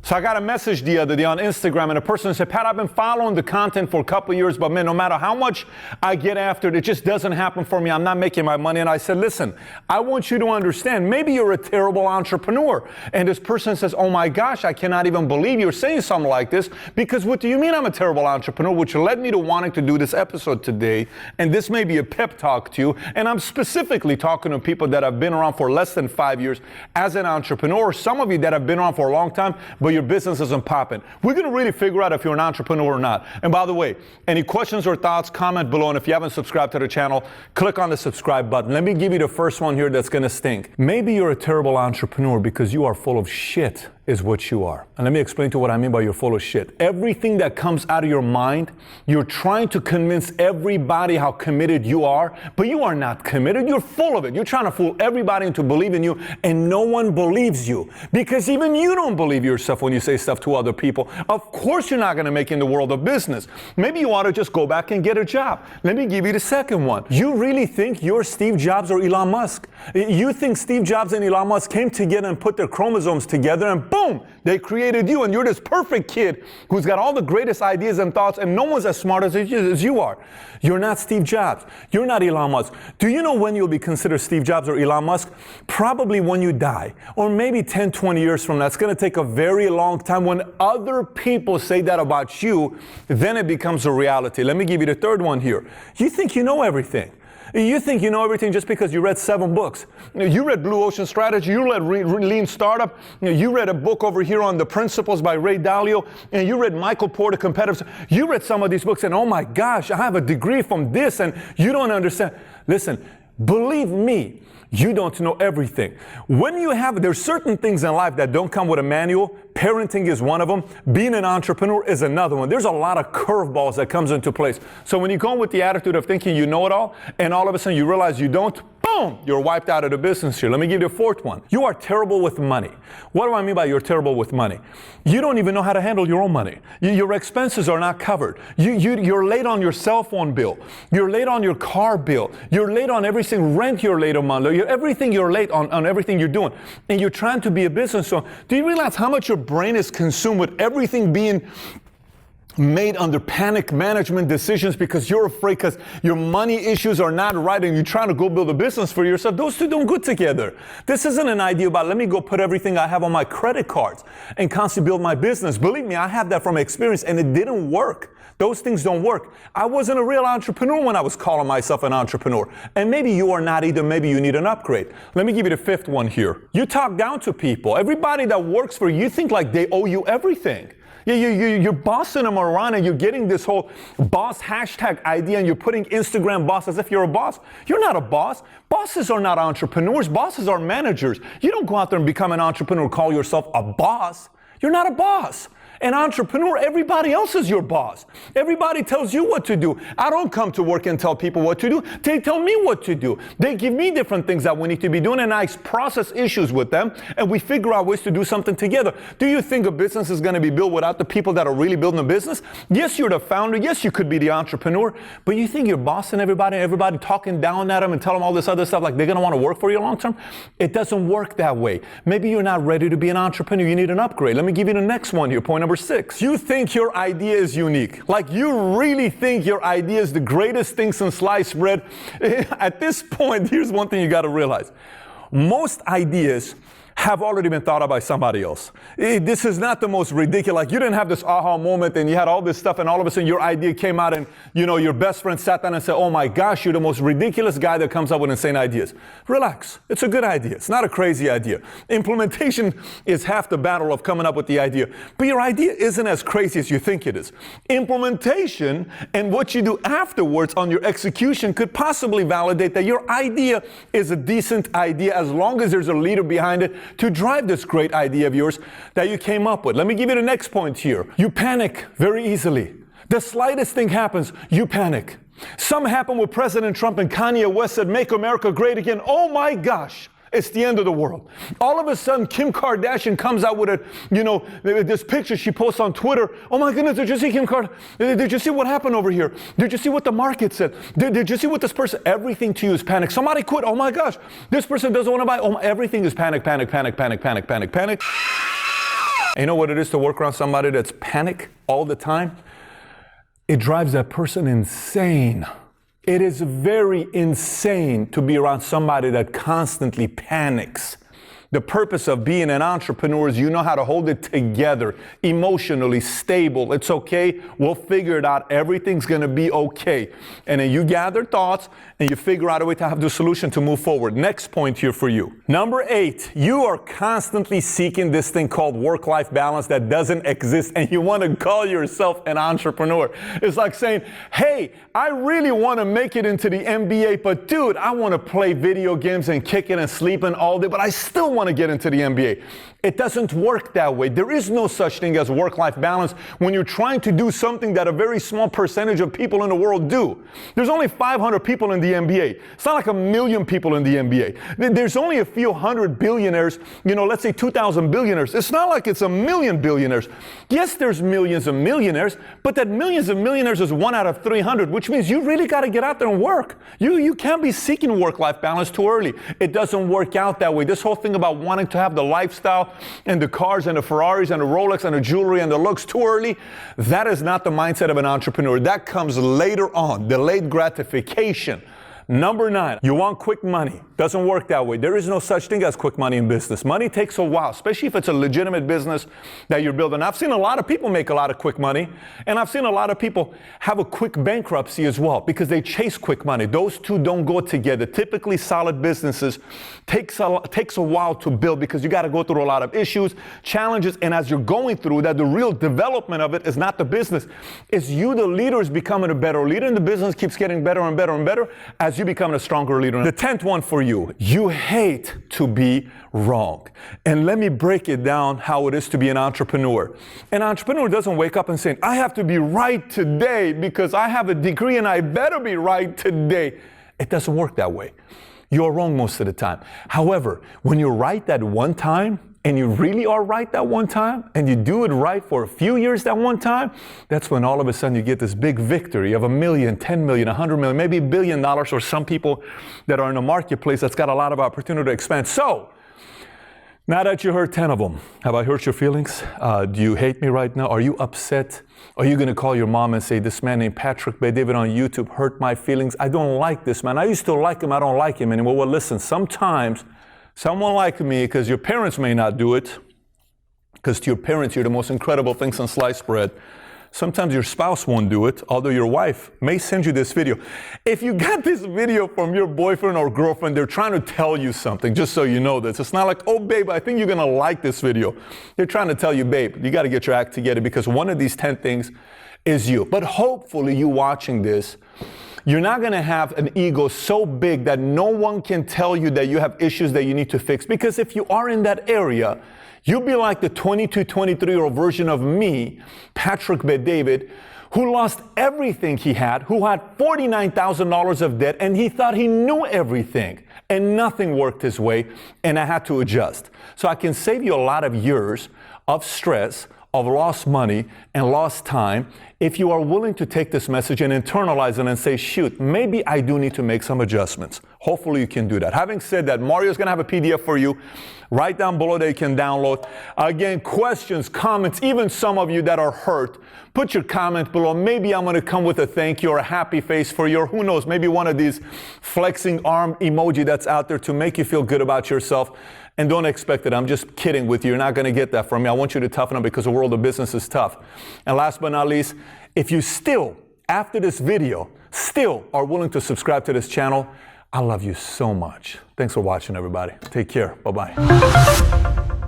So I got a message the other day on Instagram, and a person said, Pat, I've been following the content for a couple of years, but man, no matter how much I get after it, it just doesn't happen for me. I'm not making my money. And I said, listen, I want you to understand, maybe you're a terrible entrepreneur. And this person says, oh my gosh, I cannot even believe you're saying something like this, because what do you mean I'm a terrible entrepreneur? Which led me to wanting to do this episode today. And this may be a pep talk to you. And I'm specifically talking to people that have been around for less than 5 years as an entrepreneur. Some of you that have been around for a long time, but your business isn't popping. We're going to really figure out if you're an entrepreneur or not. And by the way, any questions or thoughts, comment below. And if you haven't subscribed to the channel, click on the subscribe button. Let me give you the first one here that's going to stink. Maybe you're a terrible entrepreneur because you are full of shit, is what you are. And let me explain to you what I mean by you're full of shit. Everything that comes out of your mind, you're trying to convince everybody how committed you are, but you are not committed. You're full of it. You're trying to fool everybody into believing you, and no one believes you, because even you don't believe yourself when you say stuff to other people. Of course you're not going to make it in the world of business. Maybe you ought to just go back and get a job. Let me give you the second one. You really think you're Steve Jobs or Elon Musk? You think Steve Jobs and Elon Musk came together and put their chromosomes together and boom, they created you, and you're this perfect kid who's got all the greatest ideas and thoughts, and no one's as smart as you are. You're not Steve Jobs. You're not Elon Musk. Do you know when you'll be considered Steve Jobs or Elon Musk? Probably when you die, or maybe 10, 20 years from now. It's going to take a very long time. When other people say that about you, then it becomes a reality. Let me give you the third one here. You think you know everything. You think you know everything just because you read 7 books. You read Blue Ocean Strategy, you read Lean Startup, you read a book over here on The Principles by Ray Dalio, and you read Michael Porter, Competitive. You read some of these books and oh my gosh, I have a degree from this, and you don't understand. Listen, believe me, you don't know everything. There's certain things in life that don't come with a manual. Parenting is one of them. Being an entrepreneur is another one. There's a lot of curveballs that comes into place. So when you go in with the attitude of thinking you know it all, and all of a sudden you realize you don't, boom, you're wiped out of the business here. Let me give you a fourth one. You are terrible with money. What do I mean by you're terrible with money? You don't even know how to handle your own money. Your expenses are not covered. You're late on your cell phone bill. You're late on your car bill. You're late on everything. Rent, you're late on money. Everything you're late on everything you're doing. And you're trying to be a business owner. Do you realize how much your brain is consumed with everything being made under panic management decisions because you're afraid because your money issues are not right and you're trying to go build a business for yourself? Those two don't go together. This isn't an idea about let me go put everything I have on my credit cards and constantly build my business. Believe me, I have that from experience, and it didn't work. Those things don't work. I wasn't a real entrepreneur when I was calling myself an entrepreneur. And maybe you are not either. Maybe you need an upgrade. Let me give you the fifth one here. You talk down to people. Everybody that works for you think like they owe you everything. You're bossing them around, and you're getting this whole boss hashtag idea, and you're putting Instagram boss as if you're a boss. You're not a boss. Bosses are not entrepreneurs. Bosses are managers. You don't go out there and become an entrepreneur, call yourself a boss. You're not a boss. An entrepreneur, everybody else is your boss. Everybody tells you what to do. I don't come to work and tell people what to do. They tell me what to do. They give me different things that we need to be doing, and I process issues with them, and we figure out ways to do something together. Do you think a business is going to be built without the people that are really building a business? Yes, you're the founder. Yes, you could be the entrepreneur, but you think you're bossing everybody talking down at them and tell them all this other stuff like they're going to want to work for you long term? It doesn't work that way. Maybe you're not ready to be an entrepreneur. You need an upgrade. Let me give you the next one here. Point number 6. You think your idea is unique. Like you really think your idea is the greatest thing since sliced bread. At this point, here's one thing you got to realize. Most ideas have already been thought of by somebody else. This is not the most ridiculous. Like you didn't have this aha moment and you had all this stuff and all of a sudden your idea came out and your best friend sat down and said, oh my gosh, you're the most ridiculous guy that comes up with insane ideas. Relax. It's a good idea. It's not a crazy idea. Implementation is half the battle of coming up with the idea. But your idea isn't as crazy as you think it is. Implementation and what you do afterwards on your execution could possibly validate that your idea is a decent idea as long as there's a leader behind it to drive this great idea of yours that you came up with. Let me give you the next point here. You panic very easily. The slightest thing happens, you panic. Some happened with President Trump and Kanye West said, make America great again. Oh my gosh. it's the end of the world. All of a sudden, Kim Kardashian comes out with this picture she posts on Twitter. Oh my goodness, did you see Kim Kardashian? Did you see what happened over here? Did you see what the market said? Did you see what this person, everything to you is panic. Somebody quit, oh my gosh, this person doesn't want to buy, everything is panic, panic, panic, panic, panic, panic, panic. And you know what it is to work around somebody that's panic all the time? It drives that person insane. It is very insane to be around somebody that constantly panics. The purpose of being an entrepreneur is you know how to hold it together, emotionally stable. It's okay. We'll figure it out. Everything's going to be okay. And then you gather thoughts and you figure out a way to have the solution to move forward. Next point here for you. Number 8, you are constantly seeking this thing called work-life balance that doesn't exist, and you want to call yourself an entrepreneur. It's like saying, hey, I really want to make it into the NBA, but dude, I want to play video games and kick it and sleep in all day, but I still want to get into the NBA. It doesn't work that way. There is no such thing as work-life balance when you're trying to do something that a very small percentage of people in the world do. There's only 500 people in the NBA. It's not like 1 million people in the NBA. There's only a few hundred billionaires, let's say 2,000 billionaires. It's not like it's 1 million billionaires. Yes, there's millions of millionaires, but that millions of millionaires is 1 out of 300, which means you really got to get out there and work. You can't be seeking work-life balance too early. It doesn't work out that way. This whole thing about wanting to have the lifestyle and the cars and the Ferraris and the Rolex and the jewelry and the looks too early, that is not the mindset of an entrepreneur. That comes later on, delayed gratification. Number 9, you want quick money. Doesn't work that way. There is no such thing as quick money in business. Money takes a while, especially if it's a legitimate business that you're building. I've seen a lot of people make a lot of quick money, and I've seen a lot of people have a quick bankruptcy as well because they chase quick money. Those two don't go together. Typically, solid businesses takes a while to build because you got to go through a lot of issues, challenges, and as you're going through that, the real development of it is not the business. It's you, the leader, is becoming a better leader, and the business keeps getting better and better and better as you become a stronger leader. The 10th one for you. You hate to be wrong. And let me break it down how it is to be an entrepreneur. An entrepreneur doesn't wake up and say, I have to be right today because I have a degree and I better be right today. It doesn't work that way. You're wrong most of the time. However, when you're right that one time, and you really are right that one time, and you do it right for a few years that one time, that's when all of a sudden you get this big victory of $1 million, $10 million, $100 million, maybe $1 billion, or some people that are in a marketplace that's got a lot of opportunity to expand. So, now that you heard 10 of them, have I hurt your feelings? Do you hate me right now? Are you upset? Are you going to call your mom and say, this man named Patrick Bet-David on YouTube hurt my feelings? I don't like this man. I used to like him. I don't like him anymore. Well, listen, sometimes someone like me, because your parents may not do it, because to your parents you're the most incredible thing since sliced bread. Sometimes your spouse won't do it, although your wife may send you this video. If you got this video from your boyfriend or girlfriend, they're trying to tell you something, just so you know this. It's not like, oh, babe, I think you're going to like this video. They're trying to tell you, babe, you got to get your act together because one of these 10 things is you. But hopefully you watching this, you're not going to have an ego so big that no one can tell you that you have issues that you need to fix. Because if you are in that area, you'll be like the 22, 23-year-old version of me, Patrick Bet-David, who lost everything he had, who had $49,000 of debt, and he thought he knew everything. And nothing worked his way, and I had to adjust. So I can save you a lot of years of stress, of lost money and lost time if you are willing to take this message and internalize it and say, shoot, maybe I do need to make some adjustments. Hopefully you can do that. Having said that, Mario's going to have a PDF for you right down below that you can download. Again, questions, comments, even some of you that are hurt, put your comment below. Maybe I'm going to come with a thank you or a happy face for you, or who knows, maybe one of these flexing arm emoji that's out there to make you feel good about yourself. And don't expect it. I'm just kidding with you. You're not going to get that from me. I want you to toughen up because the world of business is tough. And last but not least, if you still, after this video, still are willing to subscribe to this channel, I love you so much. Thanks for watching, everybody. Take care. Bye-bye.